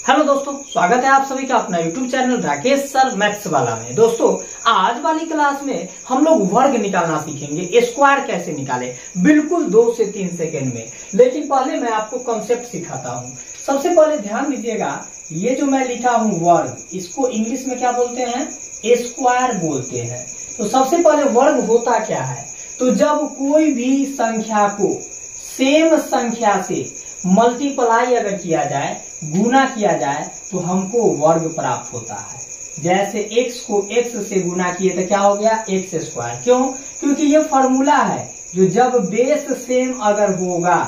Hello दोस्तों, स्वागत है आप सभी का अपना YouTube channel Rakesh sir maths वाला में। दोस्तों, आज वाली क्लास में हम लोग वर्ग निकालना सीखेंगे, स्क्वायर कैसे निकाले, बिल्कुल 2 से 3 सेकेंड में। लेकिन पहले मैं आपको कॉन्सेप्ट सिखाता हूँ। सबसे पहले ध्यान दीजिएगा, ये जो मैं लिखा हूँ वर्ग, इसको इंग्लिश में क्या बोलते हैं? स्क्वायर बोलते हैं। तो सबसे पहले वर्ग होता क्या है? तो जब कोई भी संख्या को सेम संख्या से मल्टीप्लाई अगर किया जाए, गुना किया जाए, तो हमको वर्ग प्राप्त होता है। जैसे x को x से गुना किए तो क्या हो गया? x square. क्यों? क्योंकि ये फॉर्मूला है जो जब बेस सेम अगर होगा,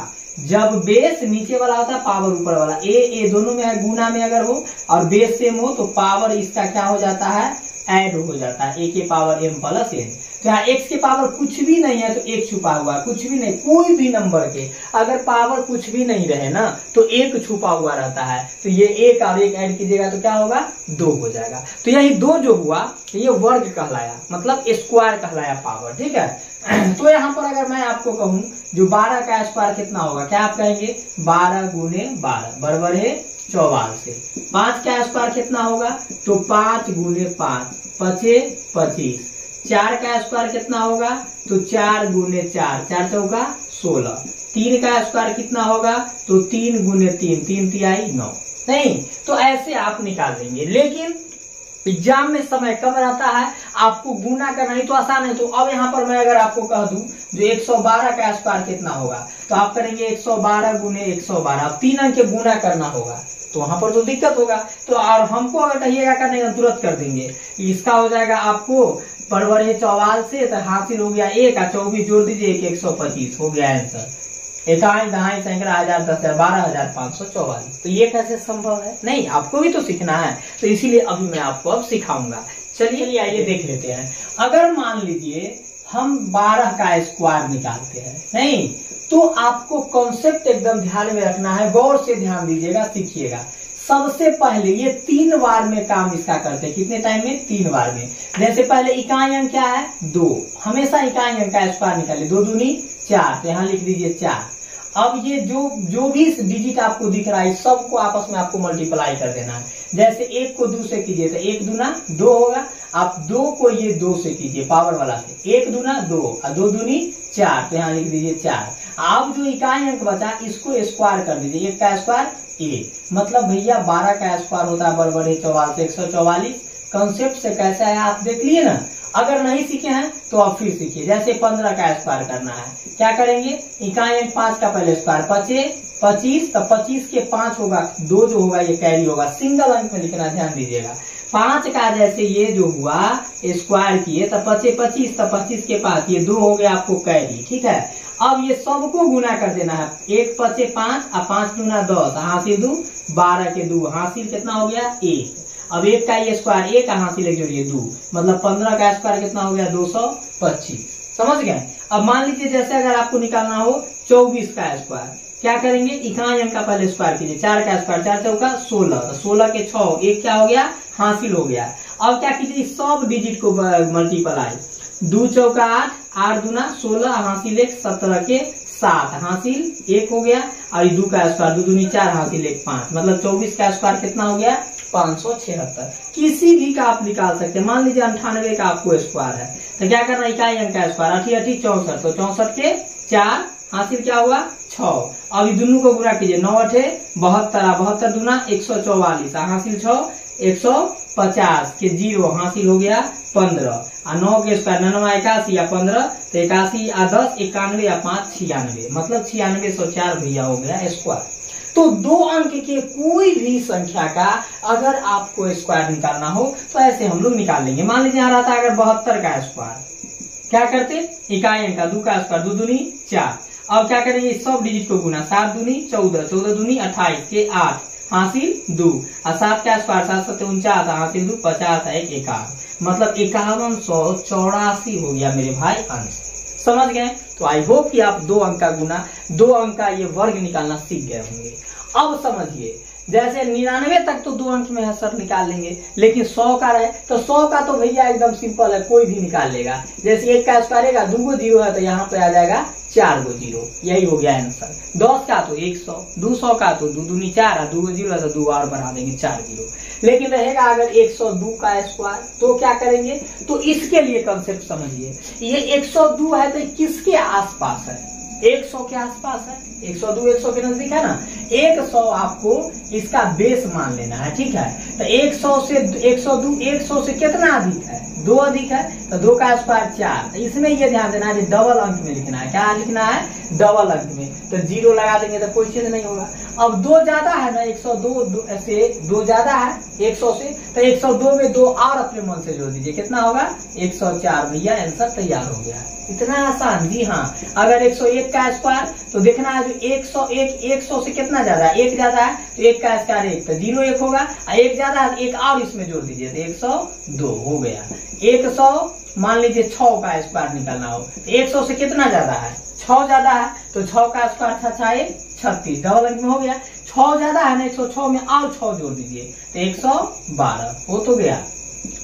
जब बेस नीचे वाला होता है, पावर ऊपर वाला, ए दोनों में है, गुना में अगर हो और बेस सेम हो तो पावर इसका क्या हो जाता है? ऐड हो जाता है, a के पावर m प्लस n। तो यहाँ x के पावर कुछ भी नहीं है तो एक छुपा हुआ है, कुछ भी नहीं, कोई भी नंबर के अगर पावर कुछ भी नहीं रहे ना तो एक छुपा हुआ रहता है। तो ये एक और एक ऐड कीजिएगा तो क्या होगा? 2 हो जाएगा। तो यही 2 जो हुआ ये वर्ग कहलाया, मतलब स्क्वायर कहलाया पावर। ठीक है। तो यहाँ पर अगर मैं आपको कहूँ जो 12 का स्क्वायर कितना होगा, क्या आप कहेंगे? 12 गुने 12 बराबर है 44। 5 का स्क्वायर कितना होगा? तो 5 गुने 5 पचे 25। 4 का स्क्वायर कितना होगा? तो 4 गुने 4 4 चौका 16। 3 का स्क्वायर कितना होगा? तो 3 गुने 3 3 तिहाई 9। नहीं तो ऐसे आप निकाल लेंगे। लेकिन एग्जाम में समय कम रहता है, आपको गुना करना ही तो आसान है। तो अब यहाँ पर मैं अगर आपको कह दूं जो 112 का स्क्वायर कितना होगा, तो आप करेंगे 112 गुने 112। 3 अंक के गुना करना होगा तो वहां पर तो दिक्कत होगा। तो और हमको अगर कहिएगा करने का तुरंत कर देंगे। इसका हो जाएगा आपको बराबर है 44 से, तो हासिल हो गया 1 और 24 जोड़ दीजिए 125 हो गया आंसर। 51 दहाई सैकड़ा 1000 10,000 12,544। तो ये कैसे संभव है? नहीं, आपको भी तो सीखना है, तो इसीलिए अभी मैं आपको अब सिखाऊंगा। चलिए आइए देख लेते हैं। अगर मान लीजिए हम 12 का स्क्वायर निकालते हैं, नहीं तो आपको कॉन्सेप्ट एकदम ध्यान में रखना है, गौर से ध्यान दीजिएगा, सीखिएगा। सबसे पहले ये 3 बार में काम इसका करते हैं। कितने टाइम में? 3 बार में। जैसे पहले इकाई अंक क्या है? 2। हमेशा इकाई अंक का स्क्वायर निकालिए। 2 दूनी 4, तो यहाँ लिख दीजिए 4। अब ये जो भी डिजिट आपको दिख रहा है सबको आपस में आपको मल्टीप्लाई कर देना है। जैसे 1 को 2 से कीजिए तो 1 दूना 2 होगा। आप 2 को ये 2 से कीजिए पावर वाला से, 1 दूना 2 और 2 दूनी 4, तो यहाँ लिख दीजिए 4। आप जो इकाई अंक बचा इसको स्क्वायर कर दीजिए। 1 का स्क्वायर 1, मतलब भैया 12 का स्क्वायर होता है बराबर है 144। कंसेप्ट से कैसा है आप देख लिए ना। अगर नहीं सीखे हैं तो आप फिर सीखिए। जैसे 15 का स्क्वायर करना है, क्या करेंगे? इकाई अंक 5 का पहले स्क्वायर 25, तो 25 के 5 होगा, 2 जो होगा ये कैरी होगा, सिंगल अंक में लिखना, ध्यान दीजिएगा। 5 का जैसे ये जो हुआ स्क्वायर किए तो 25, तो 25 के 5 ये 2 हो गया आपको कैरी। ठीक है। अब ये सबको गुना कर देना है। 1 पचे 5 और 5 दूना 10, हासिल 2 12 के 2, हासिल कितना हो गया? 1। अब 1 का ये स्क्वायर 1 हासिल 1 जोड़िए 2, मतलब 15 का स्क्वायर कितना हो गया? 225। समझ गए? अब मान लीजिए जैसे अगर आपको निकालना हो 24 का स्क्वायर, क्या करेंगे? इकाई अंक का पहले स्क्वायर कीजिए। 4 का स्क्वायर 4 चौका 16, तो 16 के 6 1 क्या हो गया? हासिल हो गया। अब क्या कीजिए? सब डिजिट को मल्टीप्लाई। 2 चौका 8, 8 दूना 16, हासिल 1 17 के 7, हासिल 1 हो गया। और 2 का स्क्वायर 2 दूनी 4, हासिल 1 5, मतलब 24 का स्क्वायर कितना हो गया? 576। किसी भी का आप निकाल सकते हैं। मान लीजिए 98 का आपको स्क्वायर है, तो क्या करना? इकाई अंक का स्क्वायर 8 8 64, तो 64 के 4, हासिल क्या हुआ? 6। अब ये दोनों को गुणा कीजिए। 9 8 72, 72 दूना 144, हासिल 6 150 के 0, हासिल हो गया 15। और 9 के स्क्वायर 9 81 या 15, तो 81 या 10 91 या 5 96, मतलब 9604 भैया हो गया स्क्वायर। तो 2 अंक के कोई भी संख्या का अगर आपको स्क्वायर निकालना हो तो ऐसे हम लोग निकाल लेंगे। मान लीजिए यहाँ रहता है अगर 72 का स्क्वायर, क्या करते? इकाई अंक का 2 का स्क्वायर 2 दूनी 4। अब क्या करेंगे? सब डिजिट को गुना। 7 दूनी 14, 14 दूनी 28 के 8, हासिल 2, और 7 का स्क्वायर 7 7 49, हासिल 2 50 1 51, मतलब 5184 हो गया मेरे भाई आंसर। समझ गए? तो आई होप कि आप 2 अंक का गुना, 2 अंक का ये वर्ग निकालना सीख गए होंगे। अब समझिए, जैसे 99 तक तो 2 अंक में है सर निकाल लेंगे, लेकिन 100 का रहे तो 100 का तो भैया एकदम सिंपल है, कोई भी निकाल लेगा। जैसे 1 का स्क्वायर 2 को 0 है तो यहाँ पे आ जाएगा 4 गो जीरो, यही हो गया आंसर। 10 का तो 100, 200 का तो 2 दूनी 4, 2 गो जीरो तो 2 और बढ़ा देंगे 4 जीरो। लेकिन रहेगा अगर 102 का स्क्वायर तो क्या करेंगे, तो इसके लिए कंसेप्ट समझिए। ये 102 है तो किसके आसपास है, 100 के आसपास है। 102 100 के नजदीक है ना। 100 आपको इसका बेस मान लेना है, ठीक है। तो 100 से 102 100 से कितना अधिक है, 2 अधिक है, तो 2 का स्क्वायर 4। तो इसमें ये ध्यान देना है डबल अंक में लिखना है। क्या लिखना है, डबल अंक में। तो जीरो लगा देंगे तो कोई चीज नहीं होगा। अब 2 ज्यादा है ना, 102 से 2 ज्यादा है 100 से, तो 102 में 2 और अपने मन से जोड़ दीजिए, कितना होगा 104। भैया आंसर तैयार हो गया। इतना आसान। जी हाँ, अगर 101 का स्क्वायर तो देखना है जो 100 से कितना ज्यादा है, 1 ज्यादा है तो 1 का स्क्वायर 1, तो 0 1 होगा। 1 ज्यादा है 1 और इसमें जोड़ दीजिए तो 102 हो गया। 100 मान लीजिए 6 का स्क्वायर निकालना हो तो 100 से कितना ज्यादा है, 6 ज्यादा है, तो 6 का स्क्वायर था 36, डबल अंक में हो गया। 6 ज्यादा है ना, 106 में और 6 जोड़ दीजिए तो 112 हो तो गया।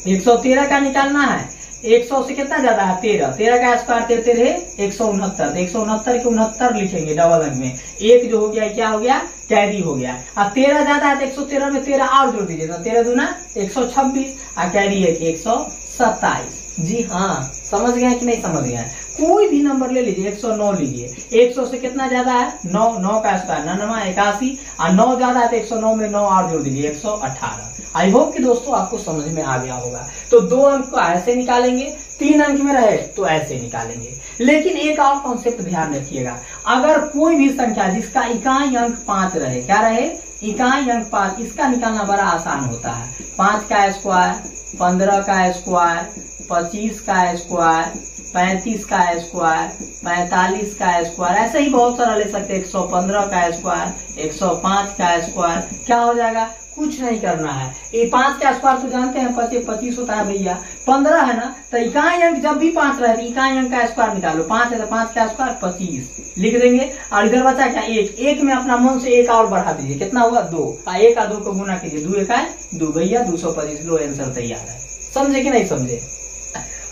113 का निकालना है, 100 से कितना ज्यादा है 13, 13 का स्क्वायर 13 169, तो 169 के 69 लिखेंगे डबल अंक में। 1 जो हो गया क्या हो गया, कैरी हो गया। और 13 ज्यादा है तो 113 में 13 और जोड़ दीजिए तो 13 दूना 126 और कैरी है 127। जी हाँ, समझ गए कि नहीं समझ गए। कोई भी नंबर ले लीजिए, 109 लीजिए, 100 से कितना ज्यादा है 9, 9 का स्क्वायर 99 81, और 9 ज्यादा है तो 109 में 9 और जोड़ दीजिए 118। आई होप कि दोस्तों आपको समझ में आ गया होगा। तो 2 अंक को ऐसे निकालेंगे, 3 अंक में रहे तो ऐसे निकालेंगे। लेकिन एक और कॉन्सेप्ट ध्यान रखिएगा, अगर कोई भी संख्या जिसका इकाई अंक 5 रहे, क्या रहे, इकाई अंक 5, इसका निकालना बड़ा आसान होता है। 5 का स्क्वायर, 15 का स्क्वायर, 25 का स्क्वायर, 35 का स्क्वायर, 45 का स्क्वायर, ऐसे ही बहुत सारा ले सकते हैं। 115 का स्क्वायर, 105 का स्क्वायर, क्या हो जाएगा, कुछ नहीं करना है। ये 5 का स्क्वायर तो जानते हैं 25 होता है भैया। 15 है ना, तो इकाई अंक जब भी 5 रहे इकाई अंक का स्क्वायर निकालो। 5 है तो 5 का स्क्वायर 25 लिख देंगे। और इधर बचा क्या, 1 में अपना मन से 1 और बढ़ा दीजिए, कितना हुआ 2, 1 और 2 को गुना कीजिए, 2 1 2 भैया 225। लो आंसर तैयार है। समझे कि नहीं समझे।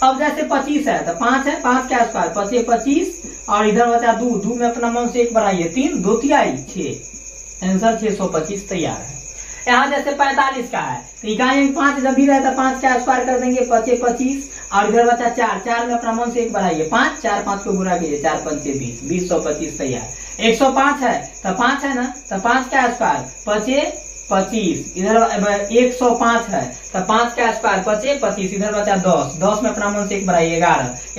अब जैसे 25 है तो 5 है, 5 का स्क्वायर 25 और इधर बचा 2 में अपना मन से 1 बढ़ाइए, 3 2 तिहाई 6, आंसर 625 तैयार है। यहाँ जैसे 45 का है तो इकाई अंक 5 जब भी रहता 5 का स्क्वायर कर देंगे 25 और इधर बचा 4 में अपना मन से 1 बढ़ाइए, 5 4 5 को गुणा कीजिए, 4 5 20 225 तैयार। 105 है तो 5 है ना, तो 5 का स्क्वायर 25, इधर 105 है तो 5 का स्क्वायर 25, इधर बचा 10 में अपना मन से 1 बढ़ाइए,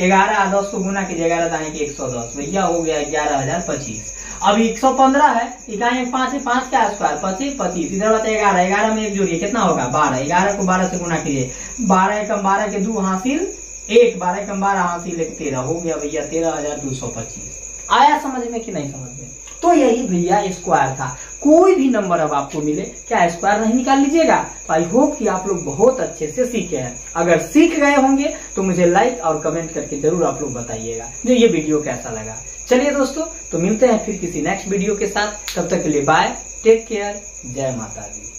11 और 10 को गुना कीजिए, 11 दाने की 110 भैया हो गया 11,025। अब 115 है, इकाई 5 है, 5 का स्क्वायर 25, इधर बचा 11 में 1 जोड़िए, कितना होगा 12, 11 को 12 से गुना कीजिए, 12 एकम 12 के 2 हासिल 1, 12 एकम 12 हासिल 1, 13 हो गया भैया 13,225। आया समझ में कि नहीं समझ में। तो यही भैया स्क्वायर था। कोई भी नंबर अब आपको मिले, क्या स्क्वायर नहीं निकाल लीजिएगा। तो आई होप कि आप लोग बहुत अच्छे से सीखे हैं। अगर सीख गए होंगे तो मुझे लाइक और कमेंट करके जरूर आप लोग बताइएगा जो ये वीडियो कैसा लगा। चलिए दोस्तों, तो मिलते हैं फिर किसी नेक्स्ट वीडियो के साथ। तब तक के लिए बाय, टेक केयर, जय माता दी।